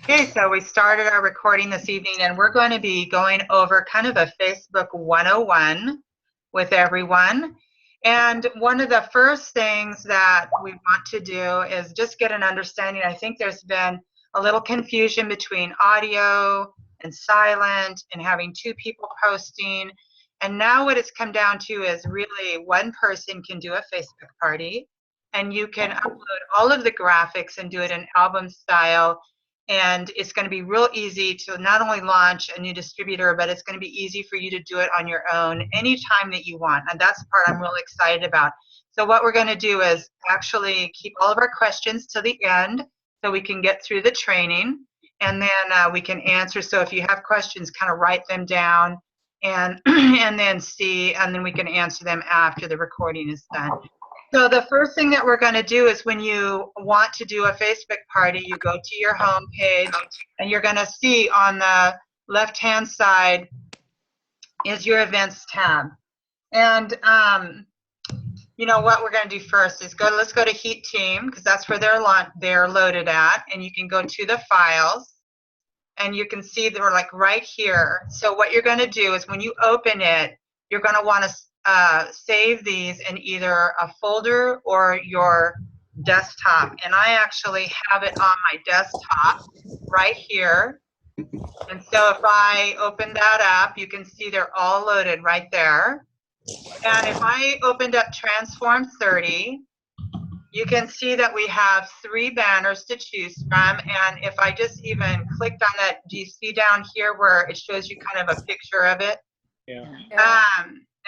Okay, so we started our recording this evening, and we're going to be going over kind of a Facebook 101 with everyone. And one of the first things that we want to do is just get an understanding. I think there's been a little confusion between audio and silent and having two people posting. And now what it's come down to is really one person can do a Facebook party, and you can upload all of the graphics and do it in album style. And it's going to be real easy to not only launch a new distributor, but it's going to be easy for you to do it on your own anytime that you want. And that's the part I'm really excited about. So what we're going to do is actually keep all of our questions to the end so we can get through the training, and then we can answer. So if you have questions, kind of write them down and and then we can answer them after the recording is done. So the first thing that we're going to do is when you want to do a Facebook party, you go to your home page, and you're going to see on the left-hand side is your events tab. And you know what we're going to do first is let's go to Heat Team, because that's where they're loaded at, and you can go to the files, and you can see they're like right here. So what you're going to do is when you open it, you're going to want to save these in either a folder or your desktop. And I actually have it on my desktop right here. And so if I open that up, you can see they're all loaded right there. And if I opened up Transform 30, you can see that we have 3 banners to choose from. And if I just even clicked on that, do you see down here where it shows you kind of a picture of it? Yeah.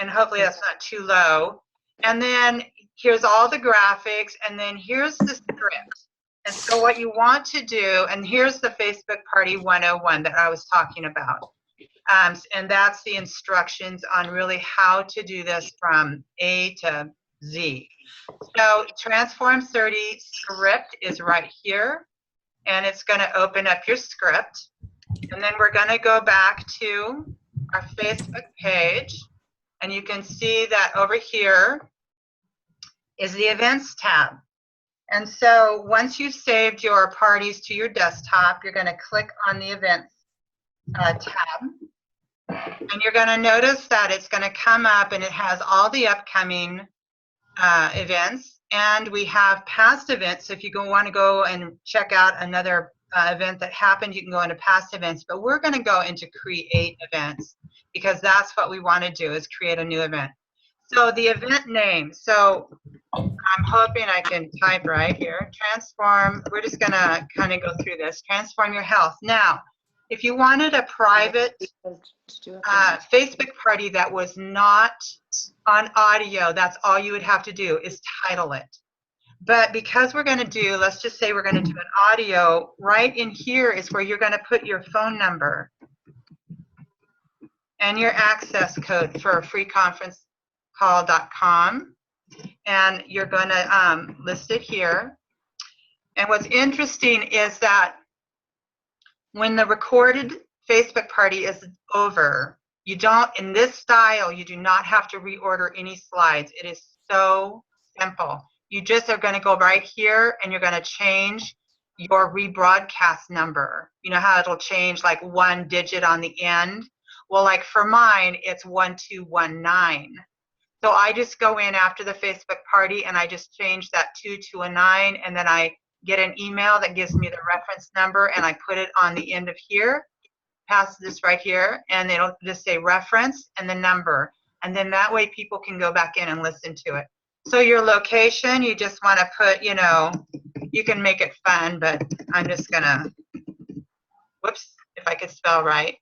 And hopefully that's not too low. And then here's all the graphics, and then here's the script. And so what you want to do, and here's the Facebook Party 101 that I was talking about. And that's the instructions on really how to do this from A to Z. So Transform 30 script is right here, and it's going to open up your script. And then we're going to go back to our Facebook page, and you can see that over here is the Events tab. And so once you've saved your parties to your desktop, you're going to click on the Events tab. And you're going to notice that it's going to come up, and it has all the upcoming events. And we have past events. So if you want to go and check out another event that happened, you can go into past events. But we're going to go into create events, because that's what we want to do, is create a new event. So the event name. So I'm hoping I can type right here. Transform. We're just going to kind of go through this. Transform your health. Now, if you wanted a private Facebook party that was not on audio, that's all you would have to do is title it. But because we're going to do, let's just say we're going to do an audio, right in here is where you're going to put your phone number and your access code for freeconferencecall.com. And you're going to list it here. And what's interesting is that when the recorded Facebook party is over, you don't, in this style, you do not have to reorder any slides. It is so simple. You just are going to go right here, and you're going to change your rebroadcast number. You know how it'll change like 1 digit on the end? Well, like for mine, it's 1219. So I just go in after the Facebook party, and I just change that 2 to a 9, and then I get an email that gives me the reference number, and I put it on the end of here, pass this right here, and it'll just say reference and the number. And then that way people can go back in and listen to it. So your location, you just want to put, you know, you can make it fun, but I'm just going to, whoops, if I could spell right,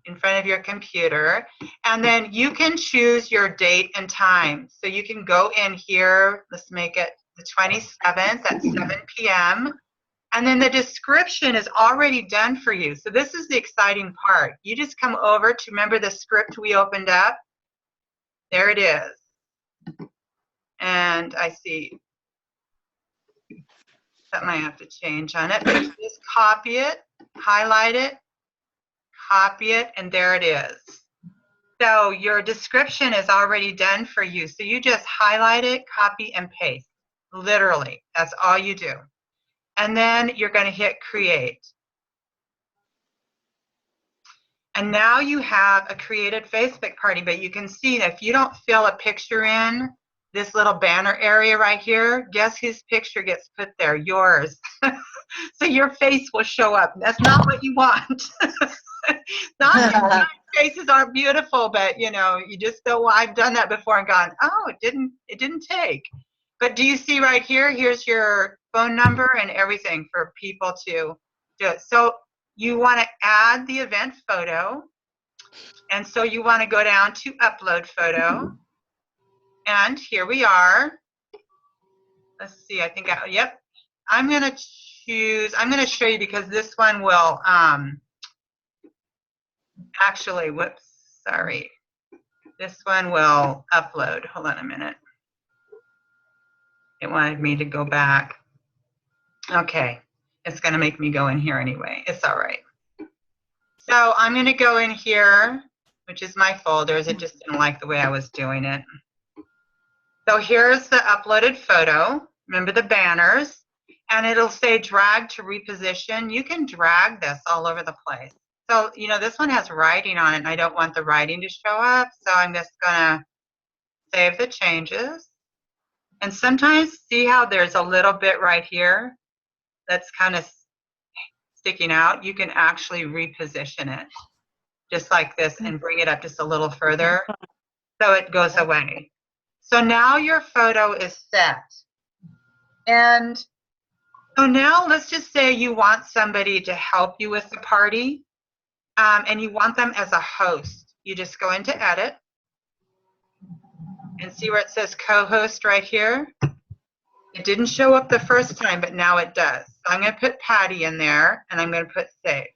in front of your computer. And then you can choose your date and time. So you can go in here, let's make it the 27th at 7 p.m. And then the description is already done for you. So this is the exciting part. You just come over to, remember the script we opened up? There it is. And I see something I have to change on it. But you just copy it, highlight it, copy it, and there it is. So your description is already done for you. So you just highlight it, copy, and paste. Literally, that's all you do. And then you're going to hit create. And now you have a created Facebook party, but you can see that if you don't fill a picture in this little banner area right here, guess whose picture gets put there? Yours. So your face will show up. That's not what you want. Not that faces aren't beautiful, but you know, you just don't. I've done that before and gone, oh, it didn't take. But do you see right here? Here's your phone number and everything for people to do it. So you want to add the event photo, and so you want to go down to upload photo, and here we are. Let's see. I think yep. I'm going to show you because this one will actually, whoops, sorry. This one will upload. Hold on a minute. It wanted me to go back. Okay, it's going to make me go in here anyway. It's all right. So I'm going to go in here, which is my folders. It just didn't like the way I was doing it. So here's the uploaded photo. Remember the banners, and it'll say drag to reposition. You can drag this all over the place. So, you know, this one has writing on it, and I don't want the writing to show up, so I'm just going to save the changes. And sometimes, see how there's a little bit right here that's kind of sticking out? You can actually reposition it just like this and bring it up just a little further so it goes away. So now your photo is set. And so now let's just say you want somebody to help you with the party, and you want them as a host. You just go into edit and see where it says co-host right here. It didn't show up the first time, but now it does. So I'm going to put Patty in there, and I'm going to put save.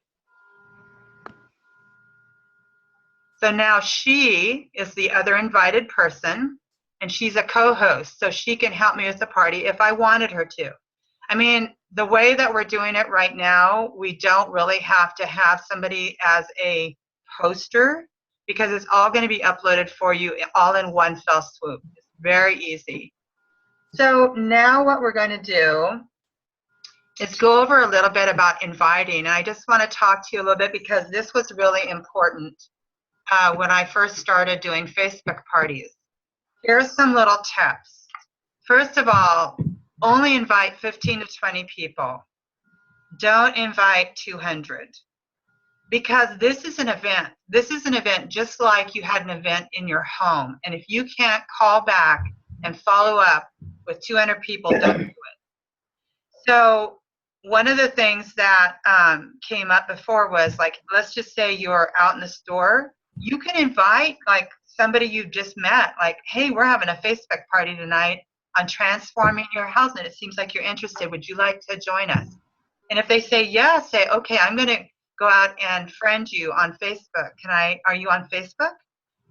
So now she is the other invited person, and she's a co-host, so she can help me with the party if I wanted her to. I mean, the way that we're doing it right now, we don't really have to have somebody as a hoster because it's all going to be uploaded for you all in one fell swoop. It's very easy. So now what we're going to do is go over a little bit about inviting. And I just want to talk to you a little bit because this was really important when I first started doing Facebook parties. Here's some little tips. First of all, only invite 15 to 20 people. Don't invite 200. Because this is an event. This is an event just like you had an event in your home. And if you can't call back and follow up with 200 people, don't do it. So one of the things that came up before was like, let's just say you're out in the store. You can invite like somebody you just met, like, hey, we're having a Facebook party tonight on transforming your house, and it seems like you're interested. Would you like to join us? And if they say yes, say, okay, I'm going to go out and friend you on Facebook. Are you on Facebook?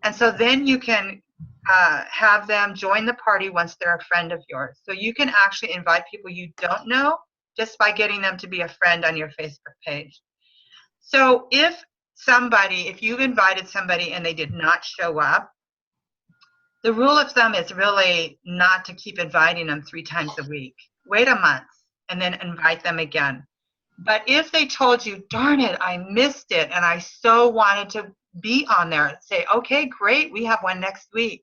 And so then you can have them join the party once they're a friend of yours. So you can actually invite people you don't know just by getting them to be a friend on your Facebook page. So if you've invited somebody and they did not show up, the rule of thumb is really not to keep inviting them 3 times a week. Wait a month and then invite them again. But if they told you, darn it, I missed it and I so wanted to be on there, say, okay, great, we have one next week.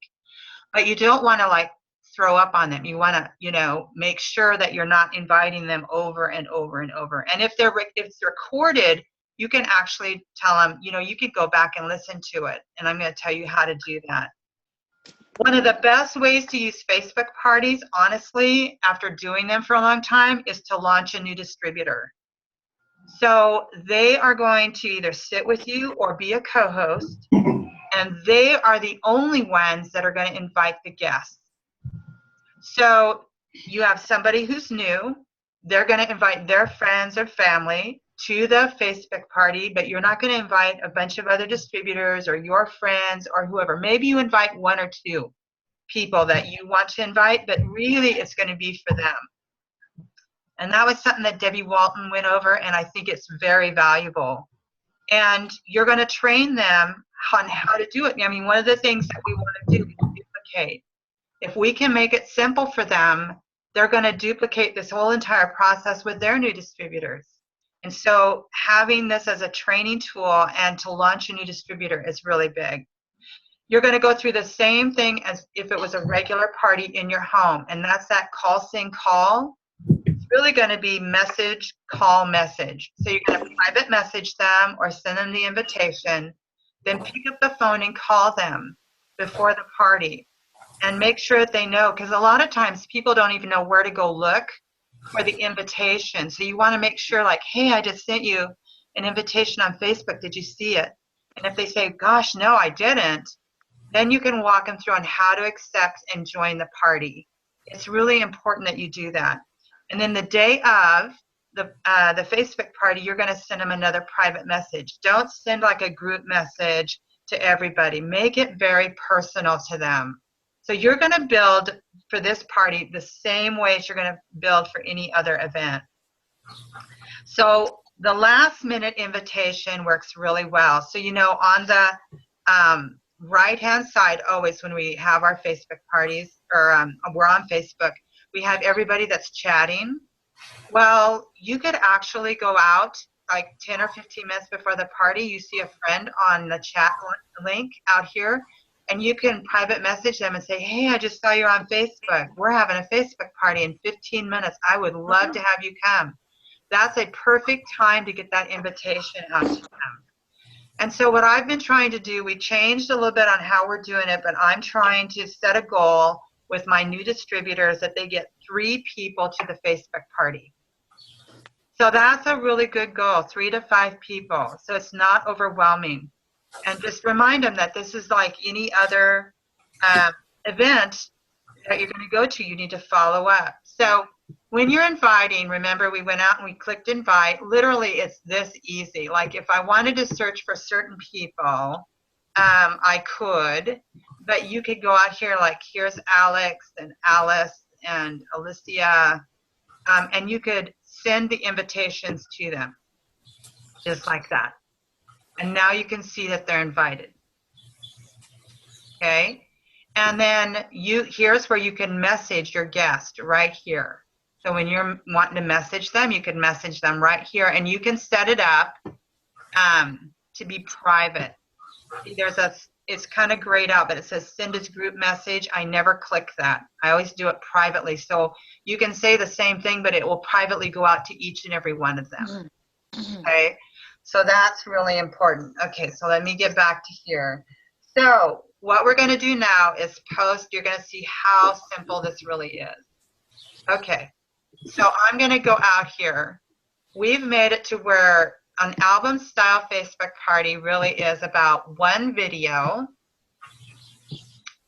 But you don't want to like throw up on them. You want to, you know, make sure that you're not inviting them over and over and over. And if it's recorded, you can actually tell them, you know, you could go back and listen to it. And I'm going to tell you how to do that. One of the best ways to use Facebook parties, honestly, after doing them for a long time, is to launch a new distributor. So they are going to either sit with you or be a co-host, and they are the only ones that are going to invite the guests. So you have somebody who's new, they're going to invite their friends or family to the Facebook party, but you're not going to invite a bunch of other distributors or your friends or whoever. Maybe you invite 1 or 2 people that you want to invite, but really it's going to be for them. And that was something that Debbie Walton went over, and I think it's very valuable. And you're going to train them on how to do it. I mean, one of the things that we want to do is duplicate. If we can make it simple for them, they're going to duplicate this whole entire process with their new distributors. And so having this as a training tool and to launch a new distributor is really big. You're going to go through the same thing as if it was a regular party in your home, and that's that call, sing, call. It's really going to be message, call, message. So you're going to private message them or send them the invitation, then pick up the phone and call them before the party and make sure that they know, because a lot of times people don't even know where to go look for the invitation. So you want to make sure, like, hey, I just sent you an invitation on Facebook. Did you see it? And if they say, gosh, no, I didn't, then you can walk them through on how to accept and join the party. It's really important that you do that. And then the day of the Facebook party, you're going to send them another private message. Don't send like a group message to everybody. Make it very personal to them. So you're going to build for this party the same way as you're going to build for any other event. So the last minute invitation works really well. So, you know, on the right-hand side, always when we have our Facebook parties, or we're on Facebook, we have everybody that's chatting. Well, you could actually go out like 10 or 15 minutes before the party. You see a friend on the chat link out here, and you can private message them and say, hey, I just saw you on Facebook. We're having a Facebook party in 15 minutes. I would love to have you come. That's a perfect time to get that invitation out to them. And so what I've been trying to do, we changed a little bit on how we're doing it, but I'm trying to set a goal with my new distributors that they get 3 people to the Facebook party. So that's a really good goal, 3 to 5 people. So it's not overwhelming. And just remind them that this is like any other event that you're going to go to. You need to follow up. So when you're inviting, remember we went out and we clicked invite. Literally, it's this easy. Like if I wanted to search for certain people, I could, but you could go out here like here's Alex and Alice and Alicia, and you could send the invitations to them just like that. And now you can see that they're invited. Okay? And then here's where you can message your guest right here. So when you're wanting to message them, you can message them right here, and you can set it up to be private. It's kind of grayed out, but it says send as group message. I never click that. I always do it privately. So you can say the same thing, but it will privately go out to each and every one of them. Okay? So that's really important. Okay, so let me get back to here. So what we're going to do now is post. You're going to see how simple this really is. Okay, so I'm going to go out here. We've made it to where an album style Facebook party really is about one video.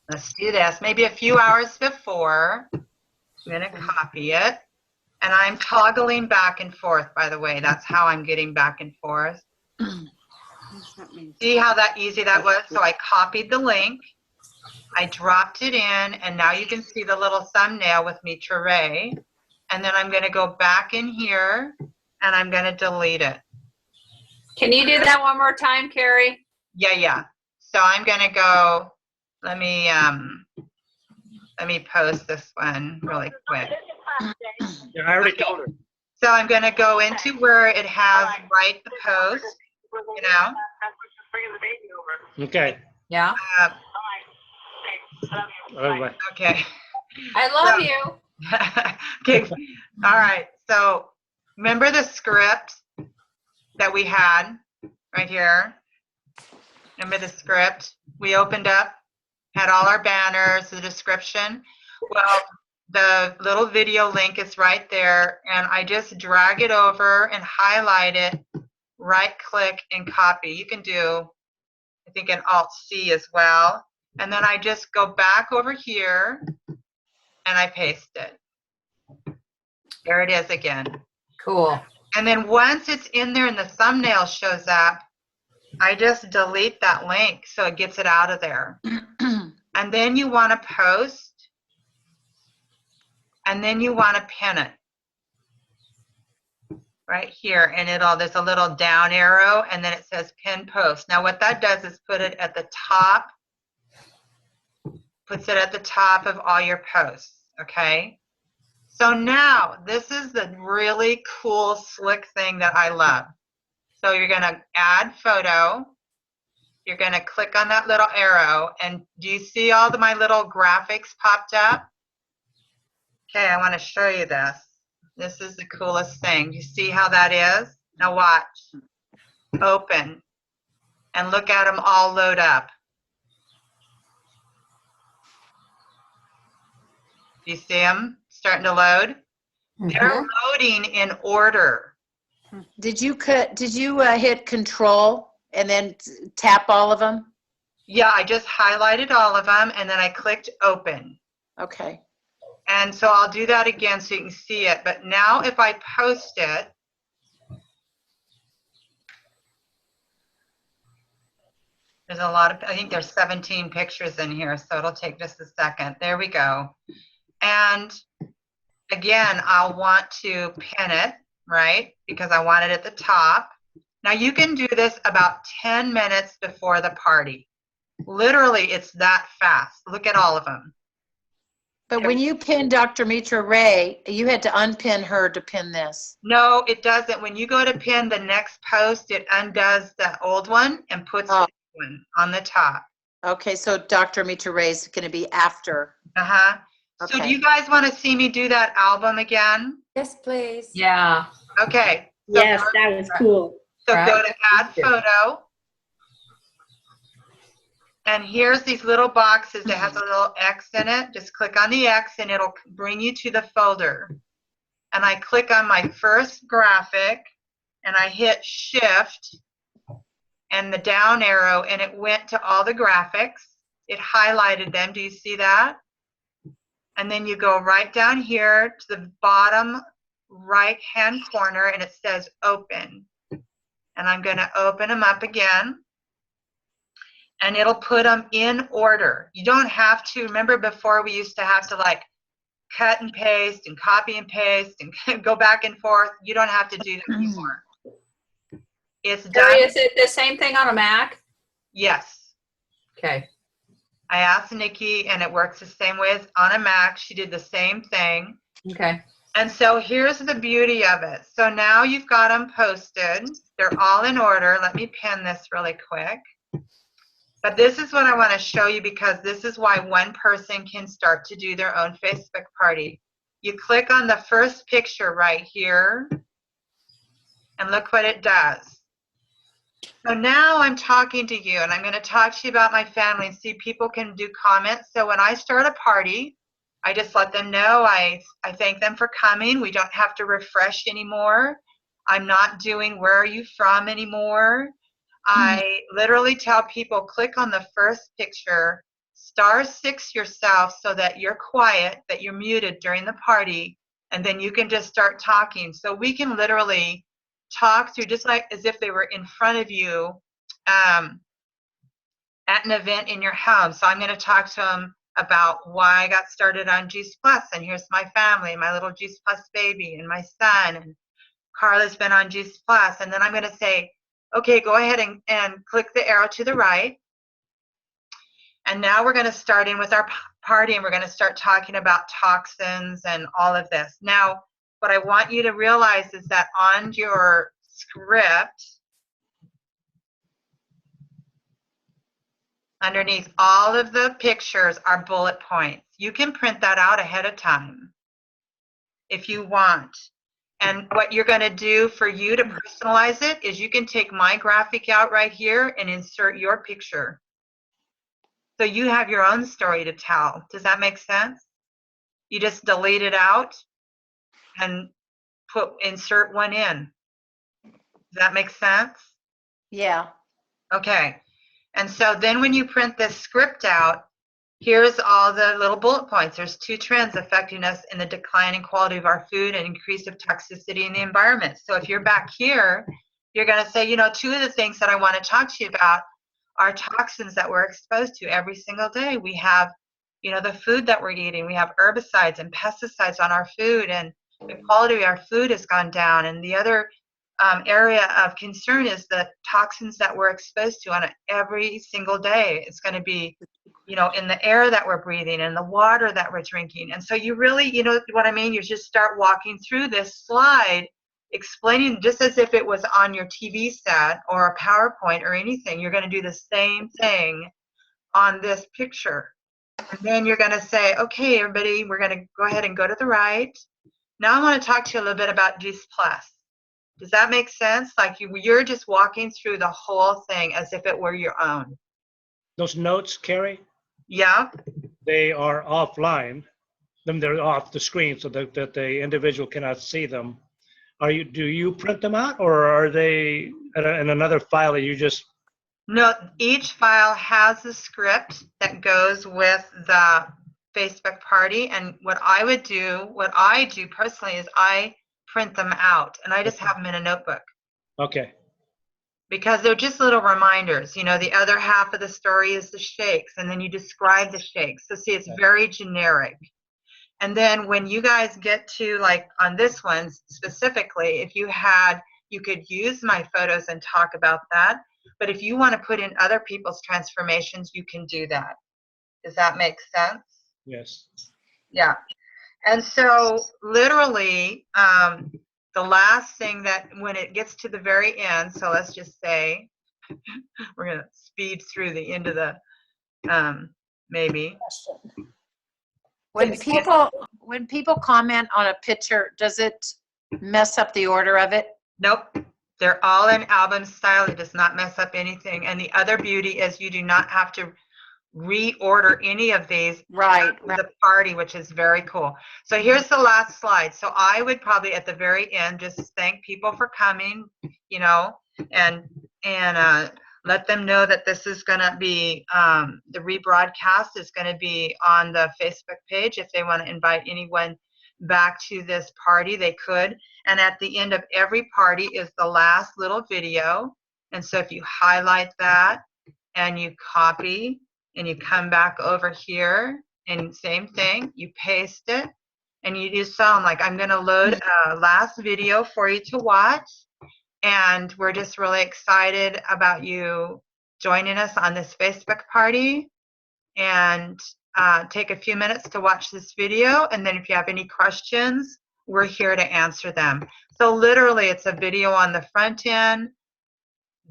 Let's do this. Maybe a few hours before. I'm going to copy it. And I'm toggling back and forth, by the way. That's how I'm getting back and forth. See how easy that was? So I copied the link. I dropped it in, and now you can see the little thumbnail with Mitra Ray. And then I'm going to go back in here, and I'm going to delete it. Can you do that one more time, Carrie? Yeah. So I'm going to go, let me post this one really quick. Yeah, I already told her. So I'm going to go into where it has write the post, you know. Okay. Yeah. Okay. I love you. Okay. All right. So remember the script that we had right here? Remember the script? We opened up, had all our banners, the description. Well, the little video link is right there, and I just drag it over and highlight it, right click and copy. You can do, I think, an Alt-C as well. And then I just go back over here and I paste it. There it is again. Cool. And then once it's in there and the thumbnail shows up, I just delete that link so it gets it out of there. And then you want to post, and then you want to pin it right here. And there's a little down arrow, and then it says pin post. Now what that does is put it at the top, puts it at the top of all your posts, okay? So now, this is the really cool, slick thing that I love. So you're going to add photo. You're going to click on that little arrow. And do you see all my little graphics popped up? Okay, I want to show you this. This is the coolest thing. You see how that is? Now watch. Open. And look at them all load up. Do you see them starting to load? They're loading in order. Did you hit control and then tap all of them? Yeah, I just highlighted all of them and then I clicked open. Okay. And so I'll do that again so you can see it. But now if I post it, there's a lot of, I think there's 17 pictures in here, so it'll take just a second. There we go. And again, I'll want to pin it, right? Because I want it at the top. Now you can do this about 10 minutes before the party. Literally, it's that fast. Look at all of them. But when you pinned Dr. Mitra Ray, you had to unpin her to pin this. No, it doesn't. When you go to pin the next post, it undoes the old one and puts the new one on the top. Okay, so Dr. Mitra Ray is going to be after. Uh-huh. Okay. So do you guys want to see me do that album again? Yes, please. Yeah. Okay. So Yes, that was cool. So Right. go to add photo. And here's these little boxes that has a little X in it. Just click on the X and it'll bring you to the folder. And I click on my first graphic and I hit shift and the down arrow and it went to all the graphics. It highlighted them. Do you see that? And then you go right down here to the bottom right hand corner and it says open. And I'm going to open them up again. And it'll put them in order. You don't have to, remember before we used to have to like cut and paste and copy and paste and go back and forth. You don't have to do that anymore. It's done. Carrie, is it the same thing on a Mac? Yes. Okay. I asked Nikki and it works the same way as on a Mac. She did the same thing. Okay. And so here's the beauty of it. So now you've got them posted. They're all in order. Let me pin this really quick. But this is what I want to show you because this is why one person can start to do their own Facebook party. You click on the first picture right here and look what it does. So now I'm talking to you and I'm going to talk to you about my family and see people can do comments. So when I start a party, I just let them know. I thank them for coming. We don't have to refresh anymore. I'm not doing where are you from anymore. I literally tell people click on the first picture, *6 yourself so that you're quiet, that you're muted during the party, and then you can just start talking. So we can literally talk through just like as if they were in front of you at an event in your home. So I'm going to talk to them about why I got started on Juice Plus, and here's my family, my little Juice Plus baby, and my son, and Carla's been on Juice Plus. And then I'm going to say, okay, go ahead and click the arrow to the right. And now we're going to start in with our party, and we're going to start talking about toxins and all of this. Now, what I want you to realize is that on your script, underneath all of the pictures are bullet points. You can print that out ahead of time if you want. And what you're going to do for you to personalize it is you can take my graphic out right here and insert your picture. So you have your own story to tell. Does that make sense? You just delete it out and insert one in. Does that make sense? Yeah. Okay. And so then when you print this script out, here's all the little bullet points. There's 2 trends affecting us in the decline in quality of our food and increase of toxicity in the environment. So if you're back here, you're going to say, you know, 2 of the things that I want to talk to you about are toxins that we're exposed to every single day. We have, you know, the food that we're eating. We have herbicides and pesticides on our food, and the quality of our food has gone down. And the other area of concern is the toxins that we're exposed to on every single day. It's going to be you know, in the air that we're breathing and the water that we're drinking. And so you really, you know what I mean? You just start walking through this slide, explaining just as if it was on your TV set or a PowerPoint or anything. You're going to do the same thing on this picture. And then you're going to say, okay, everybody, we're going to go ahead and go to the right. Now I want to talk to you a little bit about Juice Plus. Does that make sense? Like you're just walking through the whole thing as if it were your own. Those notes, Carrie, Yeah. they are offline. They're off the screen so that the individual cannot see them. Do you print them out, or are they in another file that you just? No, each file has a script that goes with the Facebook party. And what I do personally is I print them out and I just have them in a notebook. Okay. Because they're just little reminders. You know, the other half of the story is the shakes, and then you describe the shakes. So see, it's very generic. And then when you guys get to, like on this one specifically, if you could use my photos and talk about that. But if you want to put in other people's transformations, you can do that. Does that make sense? Yes. Yeah. And so literally, the last thing that when it gets to the very end, so let's just say we're going to speed through the end of the maybe. When people comment on a picture, does it mess up the order of it? Nope. They're all in album style. It does not mess up anything. And the other beauty is you do not have to reorder any of these. Right. The party, which is very cool. So here's the last slide. So I would probably at the very end just thank people for coming, you know, and let them know that this is going to be the rebroadcast is going to be on the Facebook page. If they want to invite anyone back to this party, they could. And at the end of every party is the last little video. And so if you highlight that and you copy and you come back over here and same thing, you paste it and you do some, like I'm going to load a last video for you to watch. And we're just really excited about you joining us on this Facebook party. And take a few minutes to watch this video. And then if you have any questions, we're here to answer them. So literally it's a video on the front end,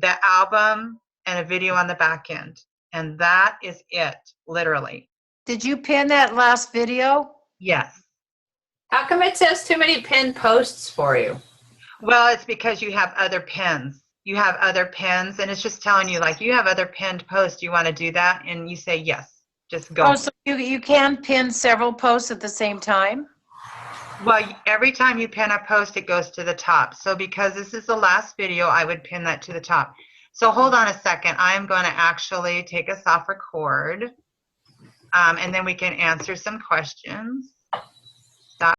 the album, and a video on the back end. And that is it, literally. Did you pin that last video? Yes. How come it says too many pinned posts for you? Well, it's because you have other pins. You have other pins, and it's just telling you, like, you have other pinned posts. Do you want to do that? And you say yes. Just go. Oh, so you can pin several posts at the same time? Well, every time you pin a post, it goes to the top. So because this is the last video, I would pin that to the top. So hold on a second. I am going to actually take us off record, and then we can answer some questions.